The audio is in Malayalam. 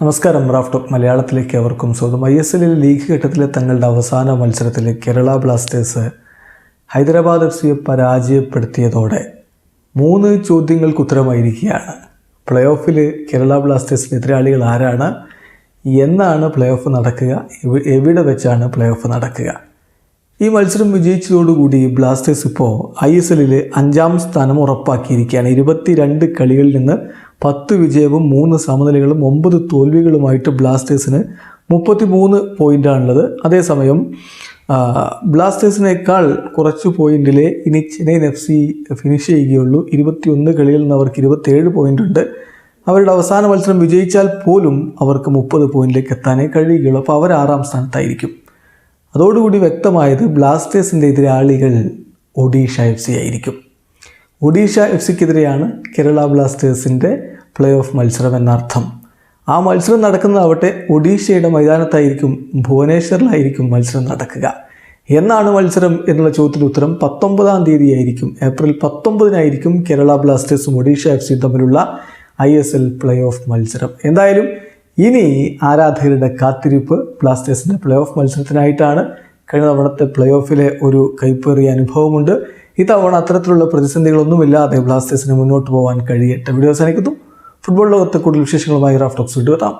നമസ്കാരം. റാഫ് ടോക്ക് മലയാളത്തിലേക്ക് അവർക്കും സ്വാഗതം. ISL ലീഗ് ഘട്ടത്തിലെ തങ്ങളുടെ അവസാന മത്സരത്തിൽ കേരള ബ്ലാസ്റ്റേഴ്സ് ഹൈദരാബാദ് FC പരാജയപ്പെടുത്തിയതോടെ 3 ചോദ്യങ്ങൾക്ക് ഉത്തരമായിരിക്കുകയാണ്. പ്ലേ ഓഫിൽ കേരള ബ്ലാസ്റ്റേഴ്സിന് എതിരാളികൾ ആരാണ്, എന്നാണ് പ്ലേ ഓഫ് നടക്കുക, എവിടെ വെച്ചാണ് പ്ലേ ഓഫ് നടക്കുക. ഈ മത്സരം വിജയിച്ചതോടുകൂടി ബ്ലാസ്റ്റേഴ്സ് ഇപ്പോൾ ISL 5ാം സ്ഥാനം ഉറപ്പാക്കിയിരിക്കുകയാണ്. 22 കളികളിൽ നിന്ന് 10 വിജയവും 3 സമനിലകളും 9 തോൽവികളുമായിട്ട് ബ്ലാസ്റ്റേഴ്സിന് 33 പോയിൻ്റാണുള്ളത്. അതേസമയം ബ്ലാസ്റ്റേഴ്സിനേക്കാൾ കുറച്ച് പോയിന്റിലെ ഇനി ചെന്നൈയിൻ FC ഫിനിഷ് ചെയ്യുകയുള്ളൂ. 21 കളികളിൽ നിന്ന് അവർക്ക് 27 പോയിൻ്റ് ഉണ്ട്. അവരുടെ അവസാന മത്സരം വിജയിച്ചാൽ പോലും അവർക്ക് 30 പോയിന്റിലേക്ക് എത്താനേ കഴിയുകയുള്ളൂ. അപ്പോൾ അവർ 6ാം സ്ഥാനത്തായിരിക്കും. അതോടുകൂടി വ്യക്തമായത് ബ്ലാസ്റ്റേഴ്സിൻ്റെ എതിരാളികൾ ഒഡീഷ FC ആയിരിക്കും. ഒഡീഷ FCക്കെതിരെയാണ് കേരള ബ്ലാസ്റ്റേഴ്സിൻ്റെ പ്ലേ ഓഫ് മത്സരം എന്നർത്ഥം. ആ മത്സരം നടക്കുന്നതാവട്ടെ ഒഡീഷയുടെ മൈതാനത്തായിരിക്കും, ഭുവനേശ്വറിലായിരിക്കും മത്സരം നടക്കുക. എന്നാണ് മത്സരം എന്നുള്ള ചോദ്യത്തിന് ഉത്തരം 19-ാം തീയതിയായിരിക്കും. ഏപ്രിൽ 19-നായിരിക്കും കേരള ബ്ലാസ്റ്റേഴ്സും ഒഡീഷ FC തമ്മിലുള്ള ISL പ്ലേ ഓഫ് മത്സരം. എന്തായാലും ഇനി ആരാധകരുടെ കാത്തിരിപ്പ് ബ്ലാസ്റ്റേഴ്സിൻ്റെ പ്ലേ ഓഫ് മത്സരത്തിനായിട്ടാണ്. കഴിഞ്ഞ തവണത്തെ പ്ലേ ഓഫിലെ ഒരു കൈപ്പേറിയ അനുഭവമുണ്ട്. ഇത്തവണ അത്തരത്തിലുള്ള പ്രതിസന്ധികളൊന്നുമില്ലാതെ ബ്ലാസ്റ്റേഴ്സിന് മുന്നോട്ട് പോകാൻ കഴിയട്ടെ. വീഡിയോ അവസാനിക്കുന്നു. ഫുട്ബോൾ ലോകത്തെ കൂടുതൽ വിശേഷങ്ങളുമായി റാഫ് ടോക്സ് വീണ്ടും എത്താം.